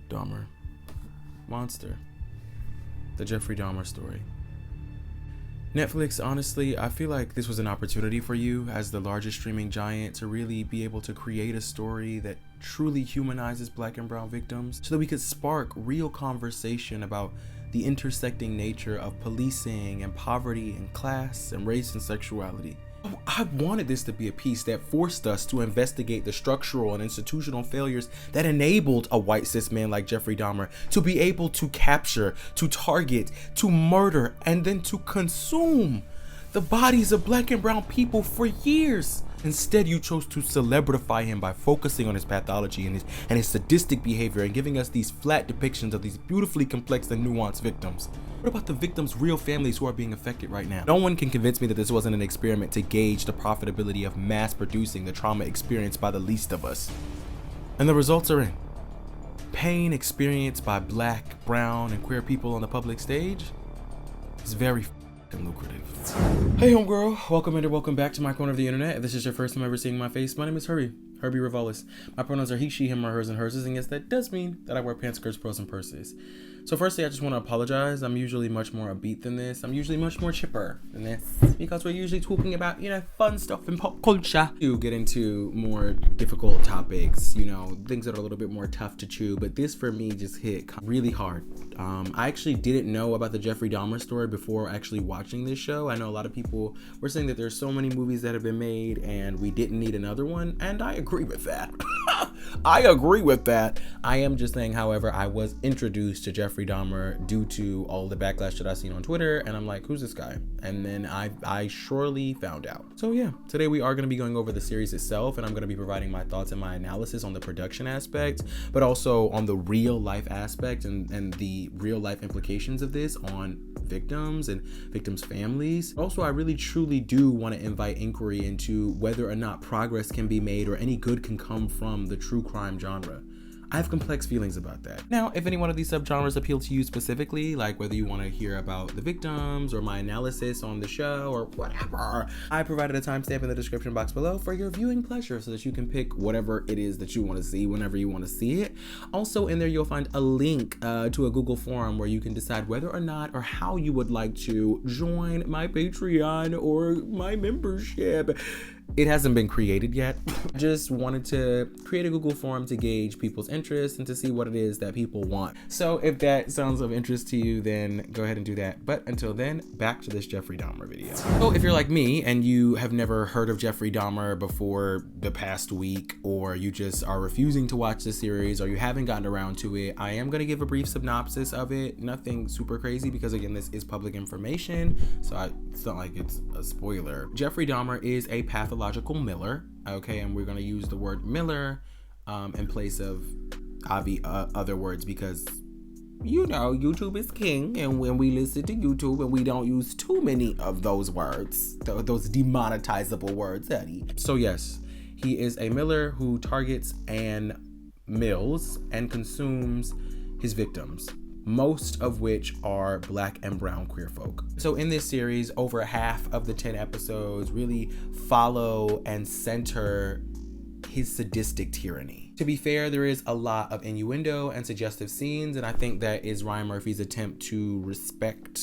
Dahmer. Monster. The Jeffrey Dahmer story. Netflix, honestly, I feel like this was an opportunity for you as the largest streaming giant to really be able to create a story that truly humanizes Black and brown victims so that we could spark real conversation about the intersecting nature of policing and poverty and class and race and sexuality. I wanted this to be a piece that forced us to investigate the structural and institutional failures that enabled a white cis man like Jeffrey Dahmer to be able to capture, to target, to murder, and then to consume the bodies of Black and brown people for years. Instead, you chose to celebrify him by focusing on his pathology and his sadistic behavior and giving us these flat depictions of these beautifully complex and nuanced victims. What about the victims' real families who are being affected right now? No one can convince me that this wasn't an experiment to gauge the profitability of mass producing the trauma experienced by the least of us. And the results are in. Pain experienced by Black, brown, and queer people on the public stage is very lucrative. Hey homegirl, welcome and welcome back to my corner of the internet. If this is your first time ever seeing my face, my name is Herby Revolus. My pronouns are he, she, him, or hers, and hers, and yes, that does mean that I wear pants, skirts, pros, and purses. So firstly, I just want to apologize. I'm usually much more upbeat than this. I'm usually much more chipper than this because we're usually talking about, fun stuff in pop culture. To get into more difficult topics, things that are a little bit more tough to chew, but this for me just hit really hard. I actually didn't know about the Jeffrey Dahmer story before actually watching this show. I know a lot of people were saying that there's so many movies that have been made and we didn't need another one, and I agree with that. I agree with that. I am just saying, however, I was introduced to Jeffrey Dahmer due to all the backlash that I've seen on Twitter, and I'm like, who's this guy? And then I surely found out. So yeah, today we are going to be going over the series itself, and I'm going to be providing my thoughts and my analysis on the production aspect, but also on the real life aspect and the real life implications of this on victims and victims' families. Also, I really truly do want to invite inquiry into whether or not progress can be made or any good can come from the true crime genre. I have complex feelings about that. Now, if any one of these subgenres appeal to you specifically, like whether you want to hear about the victims or my analysis on the show or whatever, I provided a timestamp in the description box below for your viewing pleasure so that you can pick whatever it is that you want to see whenever you want to see it. Also in there, you'll find a link to a Google form where you can decide whether or not or how you would like to join my Patreon or my membership. It hasn't been created yet. I just wanted to create a Google form to gauge people's interest and to see what it is that people want. So if that sounds of interest to you, then go ahead and do that. But until then, back to this Jeffrey Dahmer video. So if you're like me and you have never heard of Jeffrey Dahmer before the past week, or you just are refusing to watch the series, or you haven't gotten around to it, I am going to give a brief synopsis of it. Nothing super crazy because again, this is public information. So it's not like it's a spoiler. Jeffrey Dahmer is a pathological Miller, okay, and we're going to use the word Miller in place of other words because YouTube is king, and when we listen to YouTube and we don't use too many of those words, those demonetizable words, Eddie. So yes, he is a Miller who targets and mills and consumes his victims, most of which are Black and brown queer folk. So in this series, over half of the 10 episodes really follow and center his sadistic tyranny. To be fair, there is a lot of innuendo and suggestive scenes, and I think that is Ryan Murphy's attempt to respect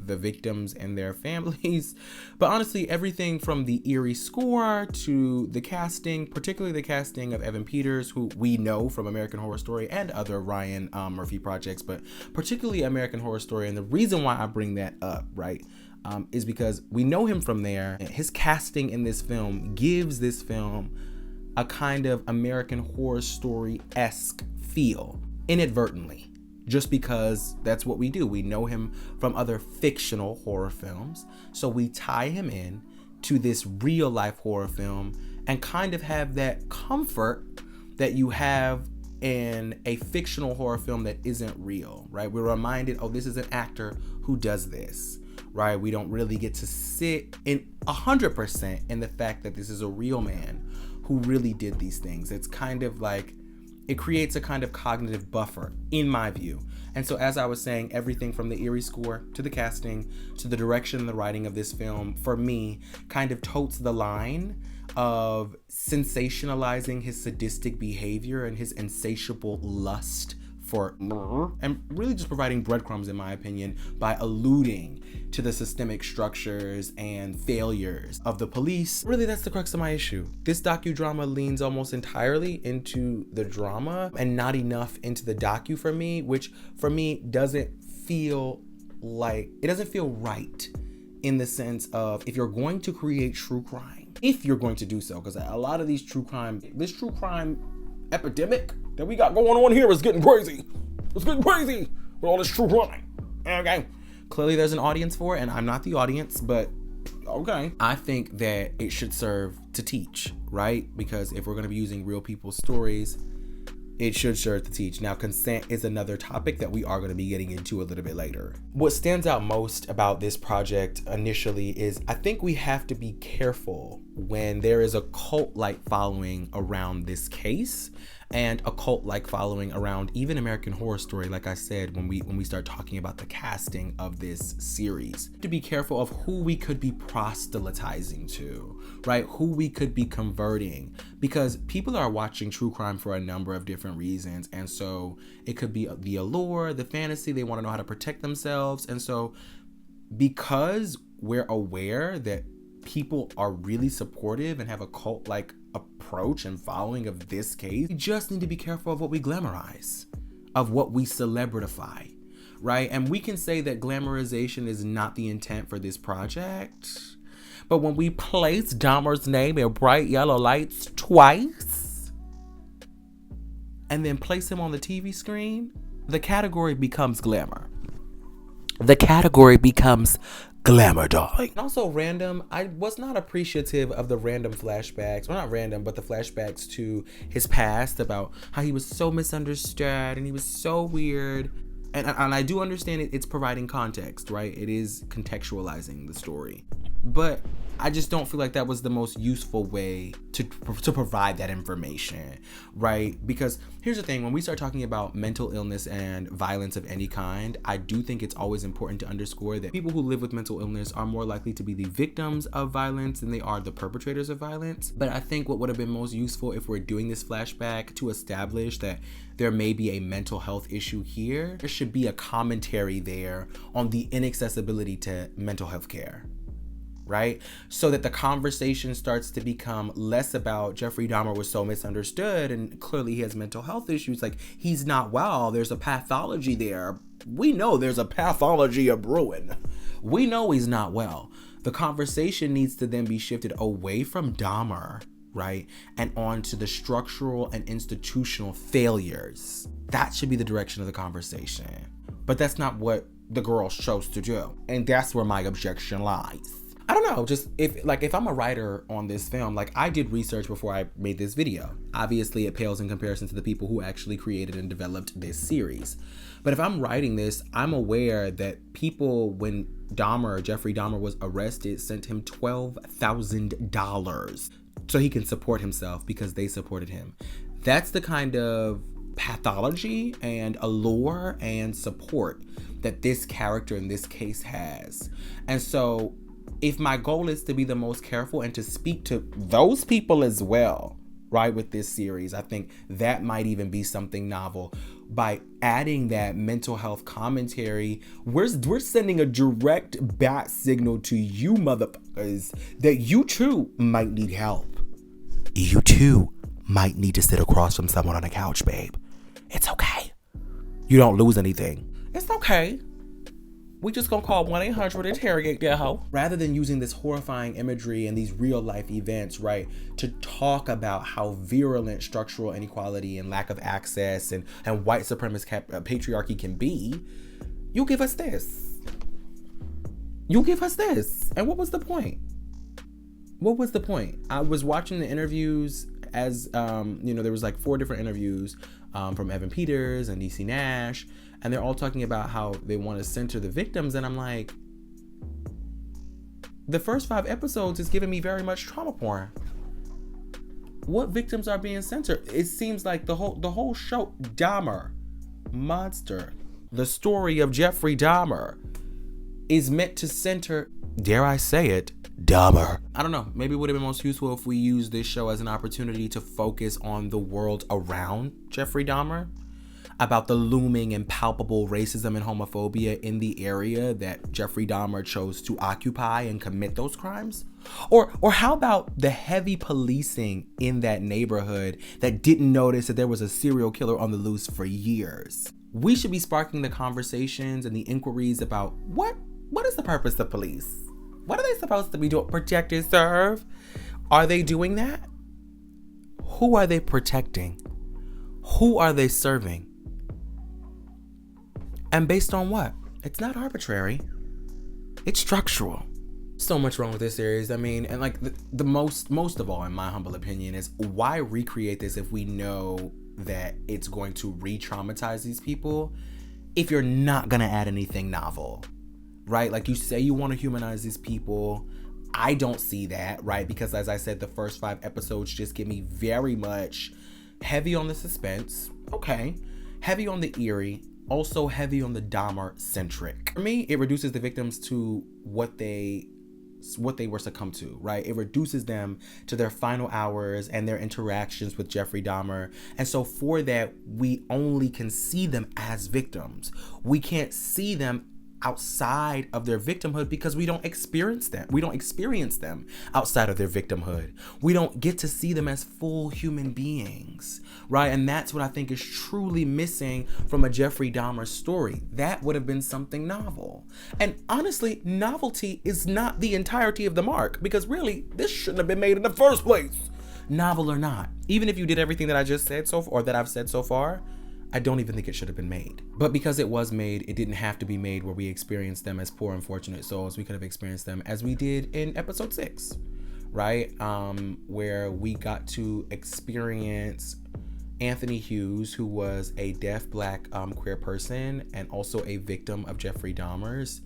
the victims and their families. But honestly, everything from the eerie score to the casting, particularly the casting of Evan Peters, who we know from American Horror Story and other Ryan Murphy projects, but particularly American Horror Story. And the reason why I bring that up, right, is because we know him from there. His casting in this film gives this film a kind of American Horror Story-esque feel, inadvertently. Just because that's what we do. We know him from other fictional horror films. So we tie him in to this real life horror film and kind of have that comfort that you have in a fictional horror film that isn't real, right? We're reminded, oh, this is an actor who does this, right? We don't really get to sit in 100% in the fact that this is a real man who really did these things. It's kind of like, it creates a kind of cognitive buffer, in my view. And so as I was saying, everything from the eerie score to the casting to the direction and the writing of this film, for me, kind of totes the line of sensationalizing his sadistic behavior and his insatiable lust for murder, and really just providing breadcrumbs, in my opinion, by alluding to the systemic structures and failures of the police. Really, that's the crux of my issue. This docudrama leans almost entirely into the drama and not enough into the docu for me, which for me doesn't feel right in the sense of, if you're going to create true crime, if you're going to do so, because a lot of this true crime epidemic that we got going on here is getting crazy. It's getting crazy with all this true crime. Okay. Clearly there's an audience for it, and I'm not the audience, but okay. I think that it should serve to teach, right? Because if we're going to be using real people's stories, it should serve to teach. Now, consent is another topic that we are going to be getting into a little bit later. What stands out most about this project initially is, I think we have to be careful when there is a cult-like following around this case, and a cult-like following around even American Horror Story, like I said, when we start talking about the casting of this series. To be careful of who we could be proselytizing to, right? Who we could be converting, because people are watching true crime for a number of different reasons. And so it could be the allure, the fantasy, they want to know how to protect themselves. And so because we're aware that people are really supportive and have a cult-like approach and following of this case, we just need to be careful of what we glamorize, of what we celebritify, right? And we can say that glamorization is not the intent for this project, but when we place Dahmer's name in bright yellow lights twice and then place him on the TV screen, the category becomes glamour. The category becomes glamour, darling. Also random, I was not appreciative of the random flashbacks, well, not random, but the flashbacks to his past, about how he was so misunderstood and he was so weird. And I do understand it's providing context, right? It is contextualizing the story. But I just don't feel like that was the most useful way to provide that information, right? Because here's the thing, when we start talking about mental illness and violence of any kind, I do think it's always important to underscore that people who live with mental illness are more likely to be the victims of violence than they are the perpetrators of violence. But I think what would have been most useful, if we're doing this flashback to establish that there may be a mental health issue here, there should be a commentary there on the inaccessibility to mental health care, right? So that the conversation starts to become less about Jeffrey Dahmer was so misunderstood and clearly he has mental health issues. Like, he's not well. There's a pathology there. We know there's a pathology of brewing. We know he's not well. The conversation needs to then be shifted away from Dahmer, right? And on to the structural and institutional failures. That should be the direction of the conversation. But that's not what the girl chose to do. And that's where my objection lies. I don't know, just if I'm a writer on this film, like, I did research before I made this video. Obviously it pales in comparison to the people who actually created and developed this series. But if I'm writing this, I'm aware that people, when Jeffrey Dahmer was arrested, sent him $12,000 so he can support himself because they supported him. That's the kind of pathology and allure and support that this character in this case has. And so if my goal is to be the most careful and to speak to those people as well, right, with this series, I think that might even be something novel. By adding that mental health commentary, we're sending a direct bat signal to you motherfuckers that you too might need help. You too might need to sit across from someone on a couch, babe. It's okay. You don't lose anything. It's okay. We just gonna call 1-800-INTERROGATE that hoe. Rather than using this horrifying imagery and these real life events, right, to talk about how virulent structural inequality and lack of access and white supremacist patriarchy can be, you give us this. You give us this. And what was the point? What was the point? I was watching the interviews as, there was like 4 different interviews from Evan Peters and DC Nash, and they're all talking about how they want to center the victims. And I'm like, the first 5 episodes is giving me very much trauma porn. What victims are being censored? It seems like the whole show, Dahmer, Monster, the story of Jeffrey Dahmer, is meant to center, dare I say it, Dahmer. I don't know. Maybe it would have been most useful if we used this show as an opportunity to focus on the world around Jeffrey Dahmer. about the looming and palpable racism and homophobia in the area that Jeffrey Dahmer chose to occupy and commit those crimes? Or how about the heavy policing in that neighborhood that didn't notice that there was a serial killer on the loose for years? We should be sparking the conversations and the inquiries about what is the purpose of police? What are they supposed to be doing? Protect and serve? Are they doing that? Who are they protecting? Who are they serving? And based on what? It's not arbitrary. It's structural. So much wrong with this series. I mean, and like the most of all, in my humble opinion, is why recreate this if we know that it's going to re-traumatize these people if you're not gonna add anything novel, right? Like, you say you want to humanize these people. I don't see that, right? Because as I said, the first 5 episodes just give me very much heavy on the suspense, okay, heavy on the eerie, also heavy on the Dahmer centric. For me, it reduces the victims to what they were succumbed to, right? It reduces them to their final hours and their interactions with Jeffrey Dahmer. And so for that, we only can see them as victims. We can't see them outside of their victimhood because we don't experience them. We don't experience them outside of their victimhood. We don't get to see them as full human beings, right? And that's what I think is truly missing from a Jeffrey Dahmer story. That would have been something novel. And honestly, novelty is not the entirety of the mark, because really, this shouldn't have been made in the first place. Novel or not, even if you did everything that I just said or that I've said so far, I don't even think it should have been made. But because it was made, it didn't have to be made where we experienced them as poor, unfortunate souls. We could have experienced them as we did in episode 6, right? Where we got to experience Anthony Hughes, who was a deaf Black queer person and also a victim of Jeffrey Dahmer's.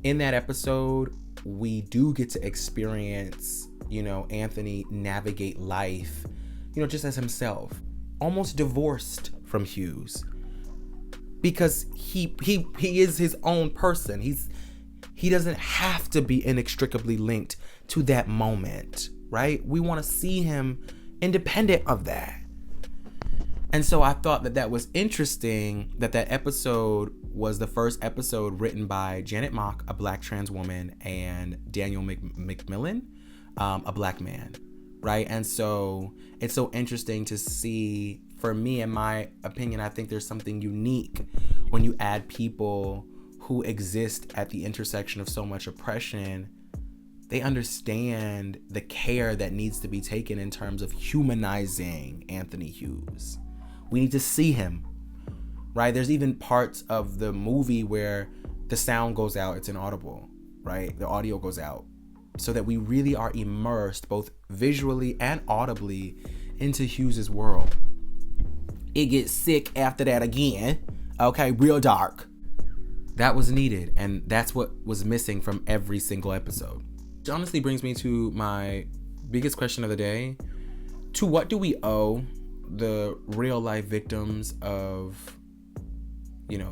In that episode, we do get to experience, Anthony navigate life, just as himself, almost divorced from Hughes, because he is his own person. He doesn't have to be inextricably linked to that moment, right? We want to see him independent of that. And so I thought that was interesting, that episode was the first episode written by Janet Mock, a Black trans woman, and Daniel McMillan, a Black man, right? And so it's so interesting to see. For me, in my opinion, I think there's something unique when you add people who exist at the intersection of so much oppression. They understand the care that needs to be taken in terms of humanizing Anthony Hughes. We need to see him, right? There's even parts of the movie where the sound goes out, it's inaudible, right? The audio goes out, so that we really are immersed both visually and audibly into Hughes's world. It gets sick after that again, okay, real dark. That was needed, and that's what was missing from every single episode. Which honestly brings me to my biggest question of the day. To what do we owe the real life victims of,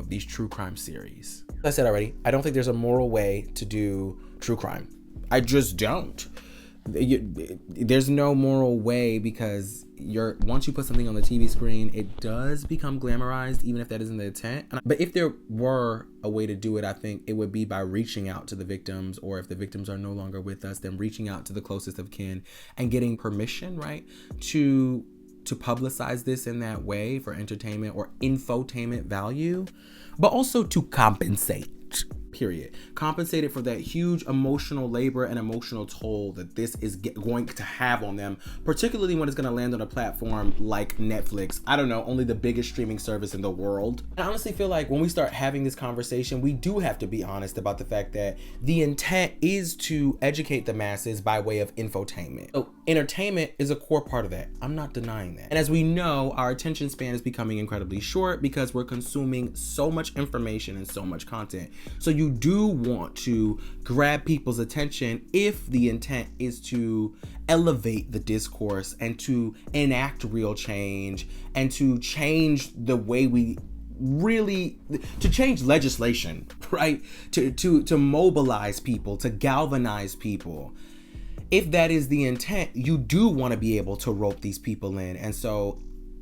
these true crime series? As I said already, I don't think there's a moral way to do true crime. I just don't. There's no moral way, because once you put something on the TV screen, it does become glamorized, even if that isn't the intent. But if there were a way to do it, I think it would be by reaching out to the victims, or if the victims are no longer with us, then reaching out to the closest of kin and getting permission, right, to publicize this in that way for entertainment or infotainment value, but also to compensate. Period. Compensated for that huge emotional labor and emotional toll that this is going to have on them, particularly when it's going to land on a platform like Netflix. I don't know, only the biggest streaming service in the world. I honestly feel like when we start having this conversation, we do have to be honest about the fact that the intent is to educate the masses by way of infotainment. So entertainment is a core part of that. I'm not denying that. And as we know, our attention span is becoming incredibly short because we're consuming so much information and so much content. So you do want to grab people's attention if the intent is to elevate the discourse and to enact real change and to change the way to change legislation, right? To mobilize people, to galvanize people. If that is the intent, you do want to be able to rope these people in. And so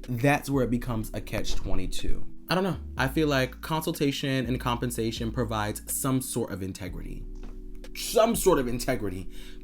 that's where it becomes a catch-22. I don't know. I feel like consultation and compensation provides some sort of integrity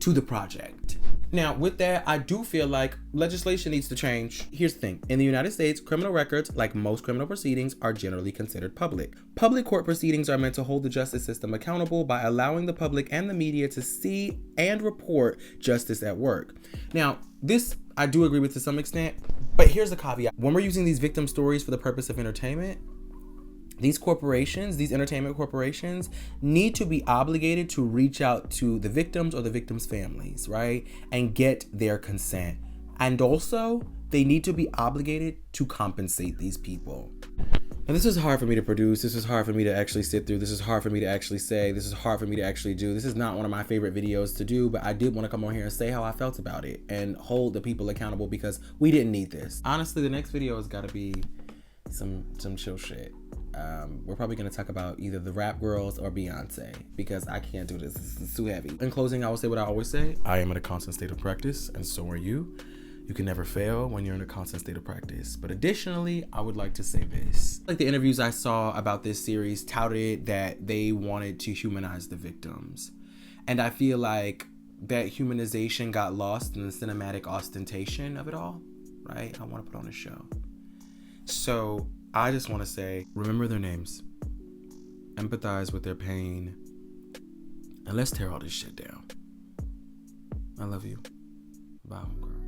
to the project. Now, with that, I do feel like legislation needs to change. Here's the thing. In the United States, criminal records, like most criminal proceedings, are generally considered public. Public court proceedings are meant to hold the justice system accountable by allowing the public and the media to see and report justice at work. Now, this I do agree with to some extent, but here's the caveat. When we're using these victim stories for the purpose of entertainment, these corporations, these entertainment corporations, need to be obligated to reach out to the victims or the victims' families, right? And get their consent. And also, they need to be obligated to compensate these people. Now, this is hard for me to produce. This is hard for me to actually sit through. This is hard for me to actually say. This is hard for me to actually do. This is not one of my favorite videos to do, but I did want to come on here and say how I felt about it and hold the people accountable because we didn't need this. Honestly, the next video has got to be some chill shit. We're probably going to talk about either the rap girls or Beyonce because I can't do this. This is too heavy. In closing, I will say what I always say. I am in a constant state of practice, and so are you. You can never fail when you're in a constant state of practice. But additionally, I would like to say this. Like the interviews I saw about this series touted that they wanted to humanize the victims. And I feel like that humanization got lost in the cinematic ostentation of it all, right? I want to put on a show. So I just want to say, remember their names, empathize with their pain, and let's tear all this shit down. I love you. Bye, girl.